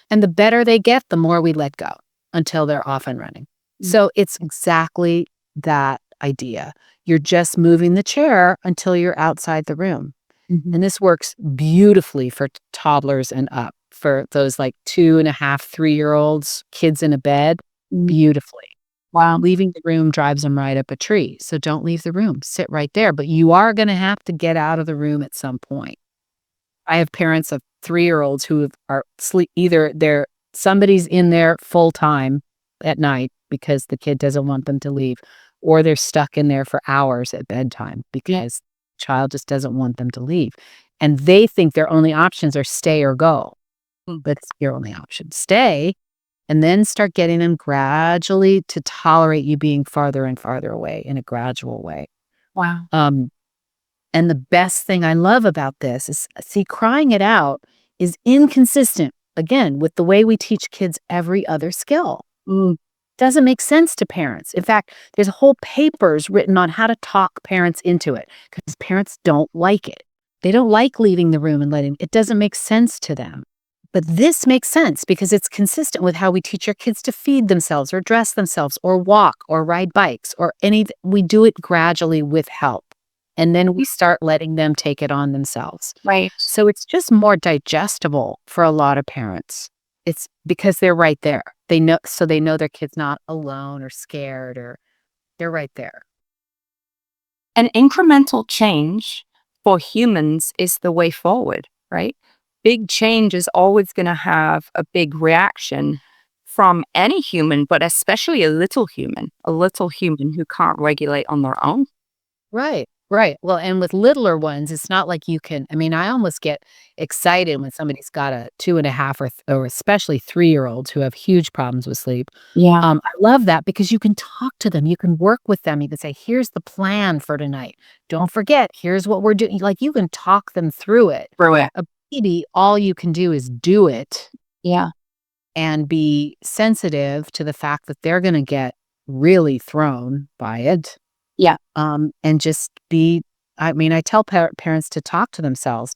And the better they get, the more we let go until they're off and running. So it's exactly that idea. You're just moving the chair until you're outside the room. And this works beautifully for toddlers and up, for those like 2.5, 3-year-olds, kids in a bed, beautifully. Wow. Leaving the room drives them right up a tree. So don't leave the room. Sit right there. But you are going to have to get out of the room at some point. I have parents of 3-year-olds who are sleep. Either somebody's in there full time at night because the kid doesn't want them to leave, or they're stuck in there for hours at bedtime because the child just doesn't want them to leave. And they think their only options are stay or go. But it's your only option. Stay, and then start getting them gradually to tolerate you being farther and farther away in a gradual way. Wow. And the best thing I love about this is, see, crying it out is inconsistent, again, with the way we teach kids every other skill. Doesn't make sense to parents. In fact, there's whole papers written on how to talk parents into it because parents don't like it. They don't like leaving the room and it doesn't make sense to them. But this makes sense because it's consistent with how we teach our kids to feed themselves or dress themselves or walk or ride bikes or we do it gradually with help. And then we start letting them take it on themselves. Right. So it's just more digestible for a lot of parents. It's because they're right there. They know their kid's not alone or scared, or they're right there. An incremental change for humans is the way forward, right? Big change is always going to have a big reaction from any human, but especially a little human who can't regulate on their own. Right. Well, and with littler ones, it's not like you can. I mean, I almost get excited when somebody's got a 2.5 or especially 3-year-olds who have huge problems with sleep. Yeah. I love that because you can talk to them, you can work with them, you can say, "Here's the plan for tonight. Don't forget, here's what we're doing." Like, you can talk them through it. Through it. A baby, all you can do is do it. Yeah. And be sensitive to the fact that they're going to get really thrown by it. Yeah. And just be, I mean, I tell parents to talk to themselves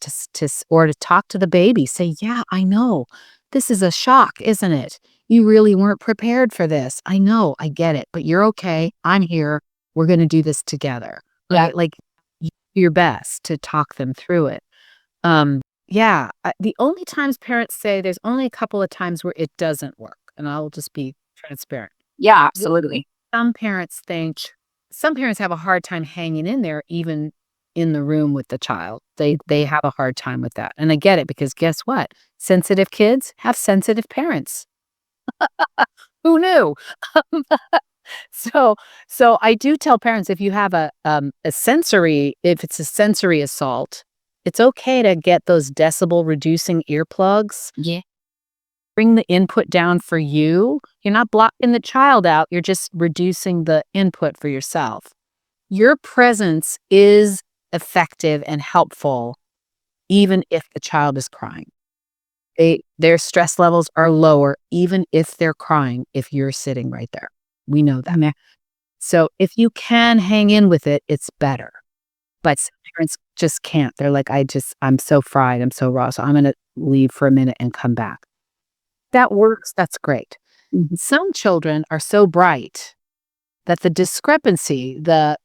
or to talk to the baby. Say, "Yeah, I know. This is a shock, isn't it? You really weren't prepared for this. I know, I get it, but you're okay. I'm here. We're going to do this together." Yeah. Right? Like, you do your best to talk them through it. The only times parents say, there's only a couple of times where it doesn't work, and I'll just be transparent. Yeah, absolutely. Some parents have a hard time hanging in there, even in the room with the child. They have a hard time with that. And I get it, because guess what? Sensitive kids have sensitive parents. Who knew? So I do tell parents, if you have if it's a sensory assault, it's okay to get those decibel reducing earplugs. Yeah. Bring the input down for you. You're not blocking the child out. You're just reducing the input for yourself. Your presence is effective and helpful, even if the child is crying. Their stress levels are lower, even if they're crying, if you're sitting right there. We know that. Yeah. So if you can hang in with it, it's better. But some parents just can't. They're like, I'm so fried. I'm so raw. So I'm going to leave for a minute and come back. That works. That's great. Mhm. Some children are so bright that the discrepancy, the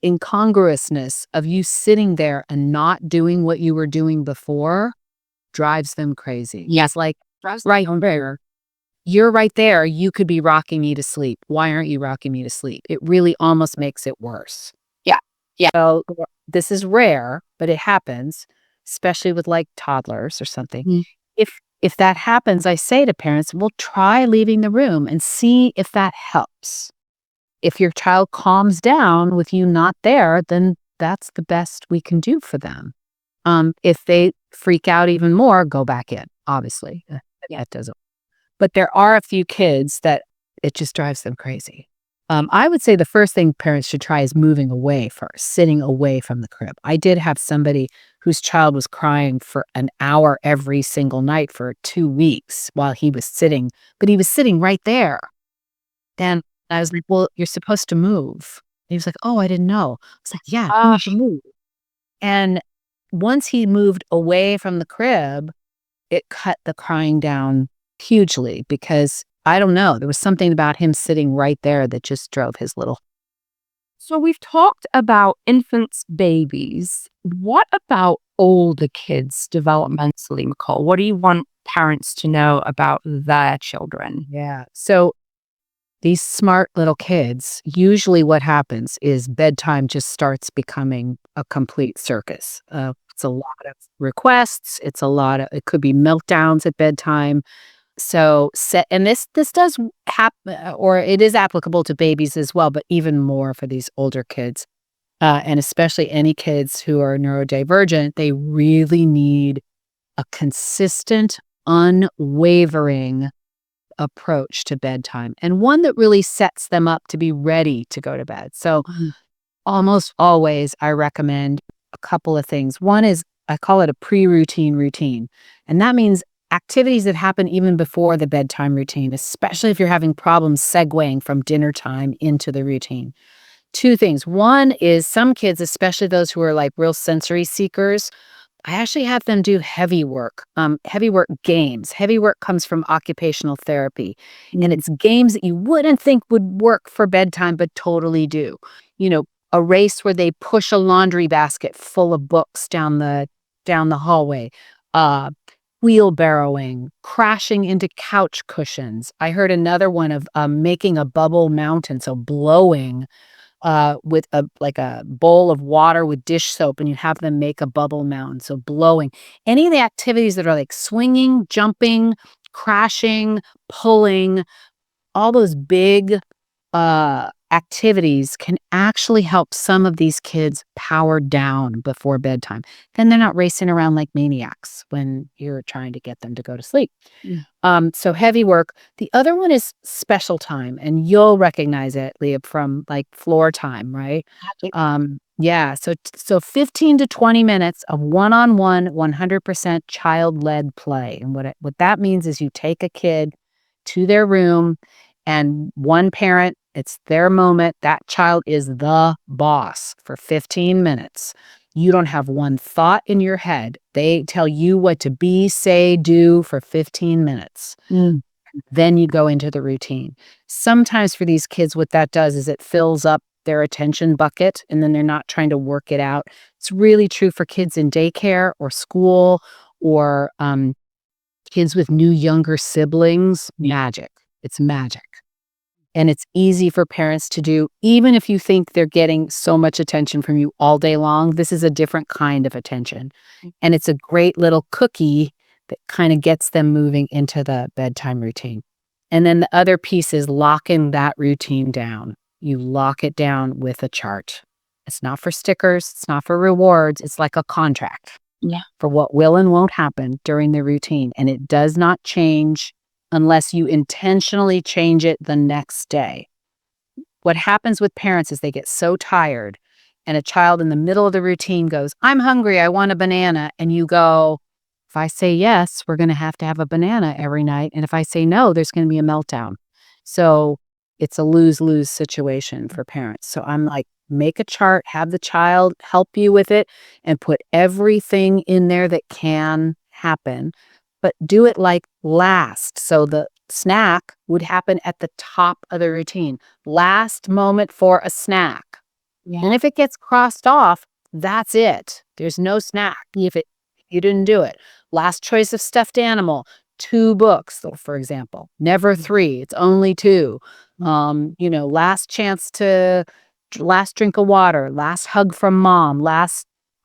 incongruousness of you sitting there and not doing what you were doing before drives them crazy. Yes. It's like, right there, you're right there. You could be rocking me to sleep. Why aren't you rocking me to sleep? It really almost makes it worse. Yeah. Yeah. So this is rare, but it happens, especially with like toddlers or something. Mm. If that happens, I say to parents, well, try leaving the room and see if that helps. If your child calms down with you not there, then that's the best we can do for them. If they freak out even more, go back in, obviously. That doesn't. But there are a few kids that it just drives them crazy. I would say the first thing parents should try is moving away first, sitting away from the crib. I did have somebody whose child was crying for an hour every single night for 2 weeks while he was sitting, but he was sitting right there. Then I was like, "Well, you're supposed to move." He was like, "Oh, I didn't know." I was like, "Yeah, you should move." And once he moved away from the crib, it cut the crying down hugely, because I don't know, there was something about him sitting right there that just drove his little. So we've talked about infants, babies. What about older kids developmentally, Macall? What do you want parents to know about their children? Yeah. So these smart little kids, usually what happens is bedtime just starts becoming a complete circus. It's a lot of requests. It could be meltdowns at bedtime. So and this does happen, or it is applicable to babies as well, but even more for these older kids. And especially any kids who are neurodivergent, they really need a consistent, unwavering approach to bedtime, and one that really sets them up to be ready to go to bed. So almost always I recommend a couple of things. One is I call it a pre-routine routine. And that means activities that happen even before the bedtime routine, especially if you're having problems segueing from dinner time into the routine. Two things. One is some kids, especially those who are like real sensory seekers, I actually have them do heavy work games. Heavy work comes from occupational therapy, and it's games that you wouldn't think would work for bedtime, but totally do. You know, a race where they push a laundry basket full of books down the hallway, uh, wheelbarrowing, crashing into couch cushions. I heard another one of making a bubble mountain, so blowing with a bowl of water with dish soap, and you have them make a bubble mound. So blowing. Any of the activities that are like swinging, jumping, crashing, pulling, all those big activities can actually help some of these kids power down before bedtime. Then they're not racing around like maniacs when you're trying to get them to go to sleep. So heavy work. The other one is special time, and you'll recognize it, Leah, from like floor time, right? Yeah. So 15 to 20 minutes of one-on-one, 100% child-led play. And what that means is you take a kid to their room, and one parent, it's their moment. That child is the boss for 15 minutes. You don't have one thought in your head. They tell you what to be, say, do for 15 minutes. Then you go into the routine. Sometimes for these kids, what that does is it fills up their attention bucket, and then they're not trying to work it out. It's really true for kids in daycare or school, or kids with new younger siblings. Magic. It's magic. And it's easy for parents to do, even if you think they're getting so much attention from you all day long. This is a different kind of attention. And it's a great little cookie that kind of gets them moving into the bedtime routine. And then the other piece is locking that routine down. You lock it down with a chart. It's not for stickers. It's not for rewards. It's like a contract for what will and won't happen during the routine. And it does not change unless you intentionally change it the next day. What happens with parents is they get so tired, and a child in the middle of the routine goes, "I'm hungry, I want a banana." And you go, "If I say yes, we're going to have a banana every night. And if I say no, there's going to be a meltdown." So it's a lose-lose situation for parents. So I'm like, make a chart, have the child help you with it, and put everything in there that can happen. But do it like last. So the snack would happen at the top of the routine. Last moment for a snack. And if it gets crossed off, that's it. There's no snack if you didn't do it. Last choice of stuffed animal, 2 books, so for example. Never 3, it's only 2. Last drink of water, last hug from mom,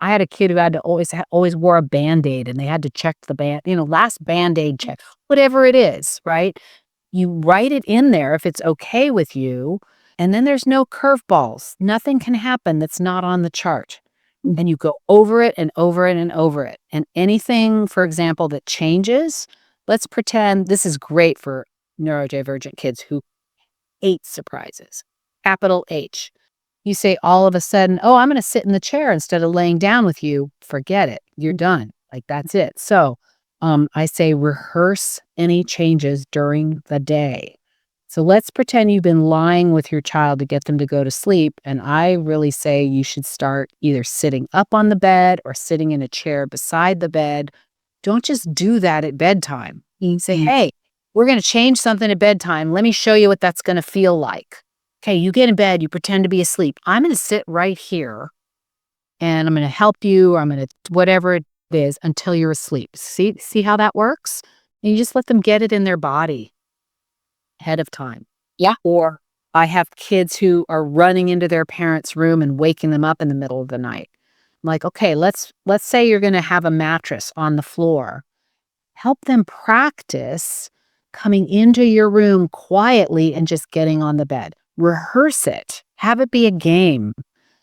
I had a kid who had to always wore a Band-Aid, and they had to check the last Band-Aid check, whatever it is, right? You write it in there if it's okay with you, and then there's no curveballs. Nothing can happen that's not on the chart. And you go over it and over it and over it. And anything, for example, that changes, let's pretend this is great for neurodivergent kids who hate surprises. Capital H. You say all of a sudden, "Oh, I'm going to sit in the chair instead of laying down with you." Forget it. You're done. Like, that's it. So I say rehearse any changes during the day. So let's pretend you've been lying with your child to get them to go to sleep. And I really say you should start either sitting up on the bed or sitting in a chair beside the bed. Don't just do that at bedtime. You say, "Hey, we're going to change something at bedtime. Let me show you what that's going to feel like." Okay, you get in bed, you pretend to be asleep. I'm going to sit right here, and I'm going to help you, or I'm going to whatever it is until you're asleep. See how that works? And you just let them get it in their body ahead of time. Yeah. Or I have kids who are running into their parents' room and waking them up in the middle of the night. I'm like, okay, let's say you're going to have a mattress on the floor. Help them practice coming into your room quietly and just getting on the bed. Rehearse it. Have it be a game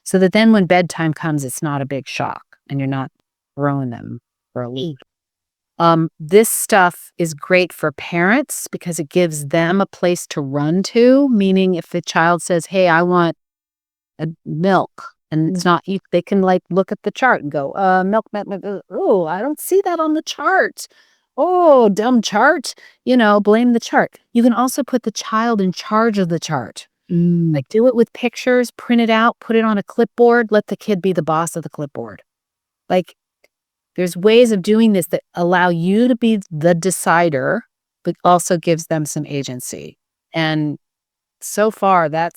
so that then when bedtime comes, it's not a big shock and you're not throwing them for a loop. This stuff is great for parents because it gives them a place to run to. Meaning, if the child says, "Hey, I want a milk," and it's not, they can like look at the chart and go, "Milk, milk, milk. Oh, I don't see that on the chart. Oh, dumb chart. Blame the chart." You can also put the child in charge of the chart. Like, do it with pictures, print it out, put it on a clipboard. Let the kid be the boss of the clipboard. Like, there's ways of doing this that allow you to be the decider, but also gives them some agency. And so far, that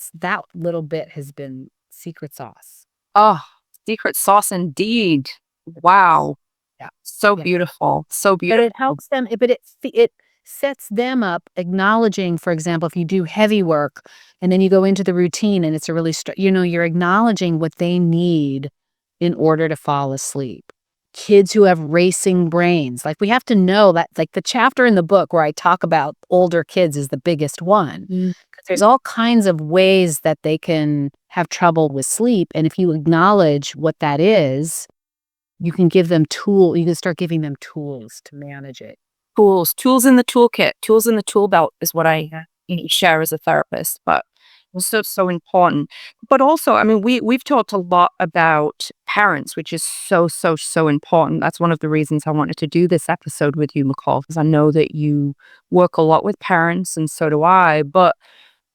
little bit has been secret sauce. Oh, secret sauce indeed. Wow. Yeah. So Yeah. beautiful. So But beautiful. it helps them, but it sets them up acknowledging, for example, if you do heavy work and then you go into the routine and it's a really, you're acknowledging what they need in order to fall asleep. Kids who have racing brains, like we have to know that, like the chapter in the book where I talk about older kids is the biggest one. Because there's all kinds of ways that they can have trouble with sleep. And if you acknowledge what that is, you can give them you can start giving them tools to manage it. Tools in the toolkit, tools in the tool belt is what I share as a therapist, but it's so important. But also, I mean, we've talked a lot about parents, which is so important. That's one of the reasons I wanted to do this episode with you, Macall, because I know that you work a lot with parents, and so do I. But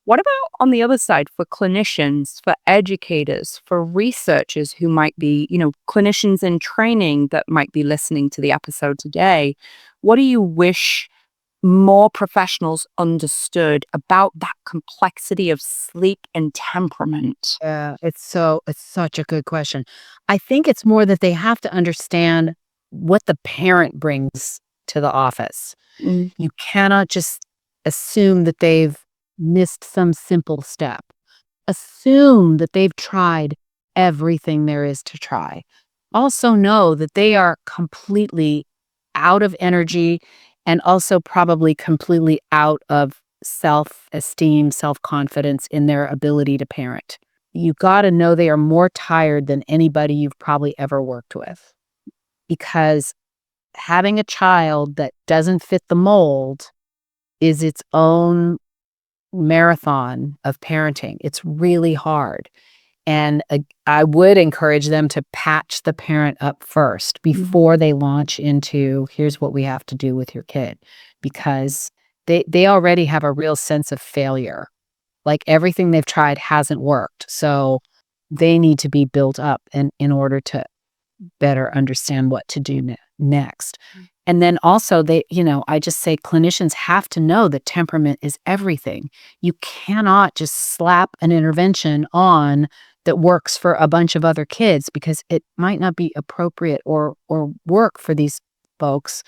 what about on the other side for clinicians, for educators, for researchers who might be, clinicians in training that might be listening to the episode today? What do you wish more professionals understood about that complexity of sleep and temperament? Yeah, it's such a good question. I think it's more that they have to understand what the parent brings to the office. Mm. You cannot just assume that they've missed some simple step. Assume that they've tried everything there is to try. Also know that they are completely out of energy and also probably completely out of self-esteem, self-confidence in their ability to parent. You got to know they are more tired than anybody you've probably ever worked with, because having a child that doesn't fit the mold is its own marathon of parenting. It's really hard. And I would encourage them to patch the parent up first before they launch into, here's what we have to do with your kid, because they already have a real sense of failure. Like everything they've tried hasn't worked. So they need to be built up in order to better understand what to do next. And then also I just say clinicians have to know that temperament is everything. You cannot just slap an intervention on that works for a bunch of other kids because it might not be appropriate or work for these folks.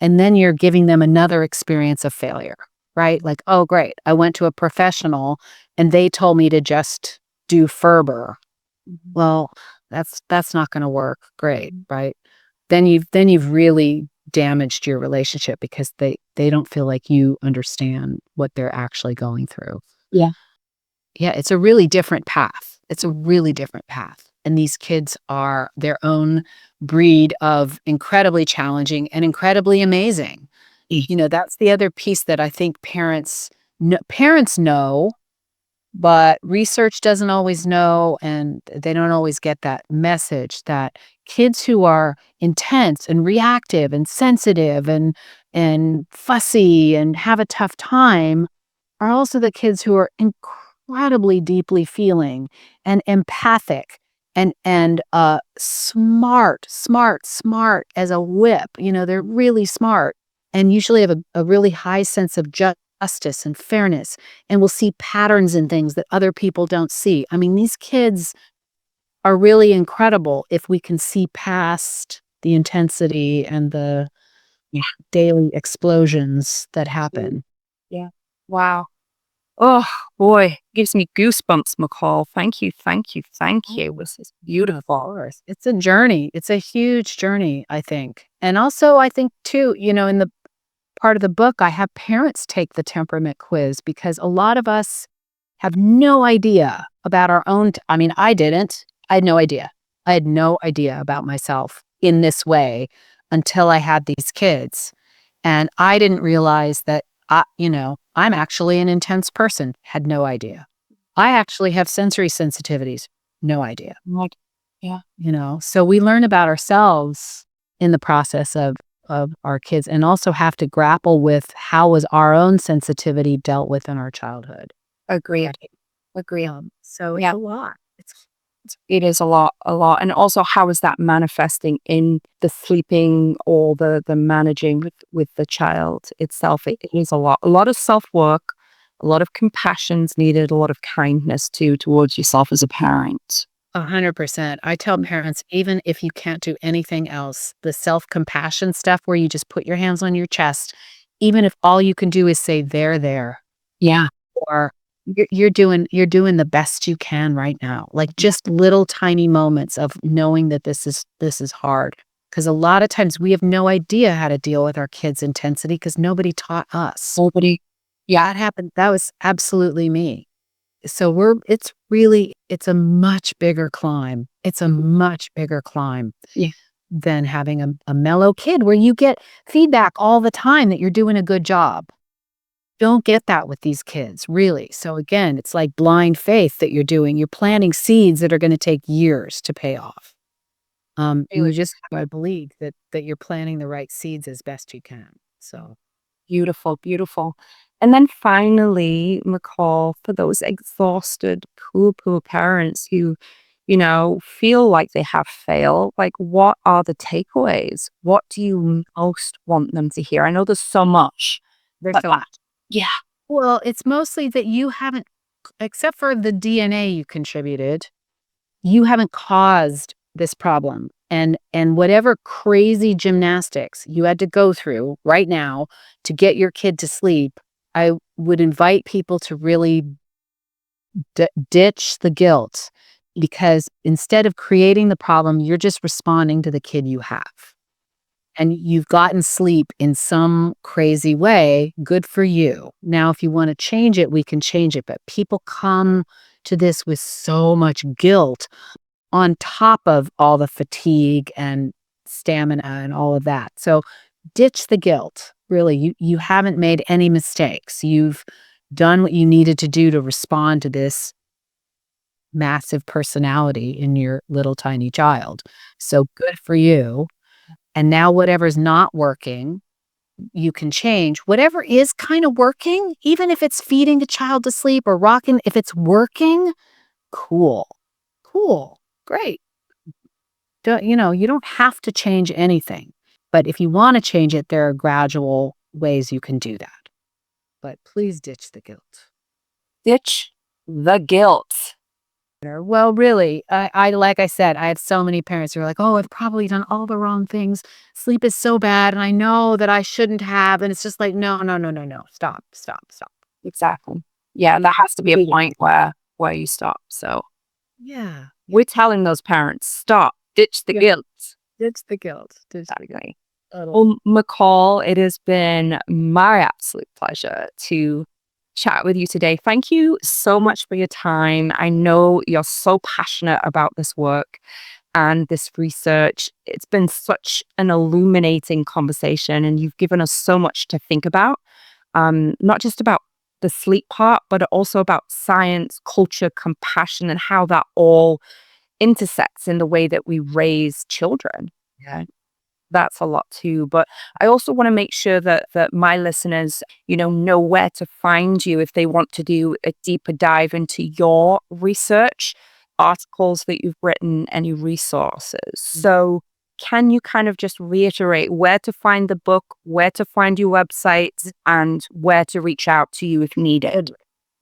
And then you're giving them another experience of failure, right? Like, oh, great, I went to a professional and they told me to just do Ferber. Well, that's not going to work. Great, right? Then you've really damaged your relationship because they don't feel like you understand what they're actually going through. Yeah. Yeah, it's a really different path. It's a really different path. And these kids are their own breed of incredibly challenging and incredibly amazing. That's the other piece that I think parents know, but research doesn't always know, and they don't always get that message that kids who are intense and reactive and sensitive and fussy and have a tough time are also the kids who are incredibly deeply feeling and empathic and smart as a whip. They're really smart and usually have a really high sense of justice and fairness, and will see patterns in things that other people don't see. I mean, these kids are really incredible if we can see past the intensity and the daily explosions that happen. Yeah. Wow. Oh boy, gives me goosebumps, McCall. Thank you, thank you, thank you. This is Of beautiful. course. It's a journey. It's a huge journey, I think. And also, I think, too, in the part of the book, I have parents take the temperament quiz because a lot of us have no idea about our own. I mean, I didn't. I had no idea. I had no idea about myself in this way until I had these kids. And I didn't realize that, I'm actually an intense person. Had no idea. I actually have sensory sensitivities. No idea. Like, yeah, So we learn about ourselves in the process of our kids, and also have to grapple with how was our own sensitivity dealt with in our childhood. agreed. Agreed. So it's Yeah, a lot. it is a lot, a lot. And also, how is that manifesting in the sleeping or the managing with the child itself? It is a lot of self work, a lot of compassion's needed, a lot of kindness too towards yourself as a parent. 100%. I tell parents, even if you can't do anything else, the self-compassion stuff where you just put your hands on your chest, even if all you can do is say they're there, Yeah, or you're doing the best you can right now. Like, just little tiny moments of knowing that this is hard. Because a lot of times we have no idea how to deal with our kids' intensity because nobody taught us. nobody. Yeah, That happened. That was absolutely me. So it's a much bigger climb. It's a much bigger climb yeah, than having a mellow kid where you get feedback all the time that you're doing a good job. Don't get that with these kids, really. So again, it's like blind faith that you're doing. You're planting seeds that are going to take years to pay off. really You just gotta believe that you're planting the right seeds as best you can. So beautiful, beautiful. And then finally, McCall, for those exhausted, poo parents who, feel like they have failed, like what are the takeaways? What do you most want them to hear? I know there's so much, there's but a lot. yeah, Well, it's mostly that you haven't, except for the DNA you contributed, you haven't caused this problem. And whatever crazy gymnastics you had to go through right now to get your kid to sleep, I would invite people to really ditch the guilt, because instead of creating the problem, you're just responding to the kid you have. And you've gotten sleep in some crazy way. Good for you. Now, if you want to change it, we can change it. But people come to this with so much guilt on top of all the fatigue and stamina and all of that. So ditch the guilt. Really, you haven't made any mistakes. You've done what you needed to do to respond to this massive personality in your little tiny child. So good for you. And now whatever's not working, you can change. Whatever is kind of working, even if it's feeding the child to sleep or rocking, if it's working, cool. Cool. Great. You don't have to change anything. But if you want to change it, there are gradual ways you can do that. But please ditch the guilt. ditch the guilt. Well, really, like I said, I have so many parents who are like, "Oh, I've probably done all the wrong things. Sleep is so bad, and I know that I shouldn't have." And it's just like, no, no, no, no, no. Stop, stop, stop. Exactly. Yeah, there has to be a point where you stop. So Yeah. we're telling those parents, stop, ditch the Yeah. guilt. Ditch the guilt. Ditch the guilt. Exactly. Totally. Well, McCall, it has been my absolute pleasure to chat with you today. Thank you so much for your time. I know you're so passionate about this work and this research. It's been such an illuminating conversation, and you've given us so much to think about, not just about the sleep part, but also about science, culture, compassion, and how that all intersects in the way that we raise children. Yeah, that's a lot too. But I also want to make sure that my listeners, know where to find you if they want to do a deeper dive into your research, articles that you've written, any resources. So can you kind of just reiterate where to find the book, where to find your website, and where to reach out to you if needed?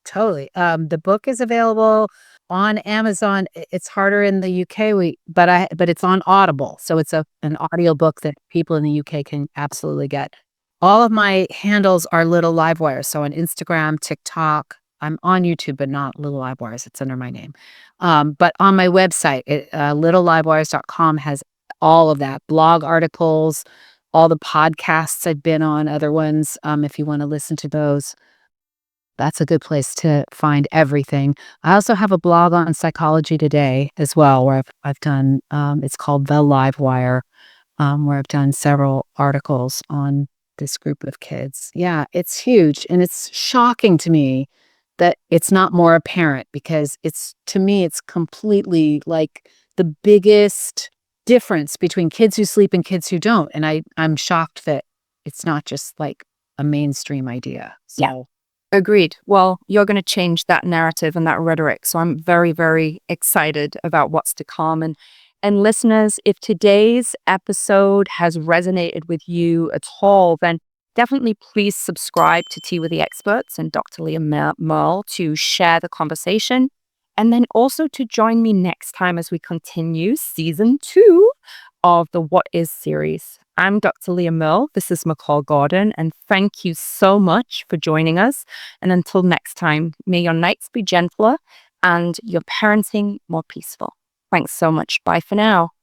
Totally. The book is available on Amazon. It's harder in the UK, but it's on Audible. So it's an audiobook that people in the UK can absolutely get. All of my handles are Little Livewire. So on Instagram, TikTok, I'm on YouTube, but not Little Livewires. It's under my name. But on my website, littlelivewires.com has all of that, blog articles, all the podcasts I've been on, other ones. If you want to listen to those, that's a good place to find everything. I also have a blog on Psychology Today as well, where I've done, it's called The Livewire, where I've done several articles on this group of kids. Yeah, it's huge. And it's shocking to me that it's not more apparent, because to me, it's completely like the biggest difference between kids who sleep and kids who don't. And I'm shocked that it's not just like a mainstream idea. So. Yeah. Agreed. Well, you're going to change that narrative and that rhetoric. So I'm very, very excited about what's to come. And listeners, if today's episode has resonated with you at all, then definitely please subscribe to Tea with the Experts and Dr. Leah Merle to share the conversation. And then also to join me next time as we continue season 2 of the What Is series. I'm Dr. Leah Merle. This is Macall Gordon, and thank you so much for joining us. And until next time, may your nights be gentler and your parenting more peaceful. Thanks so much. Bye for now.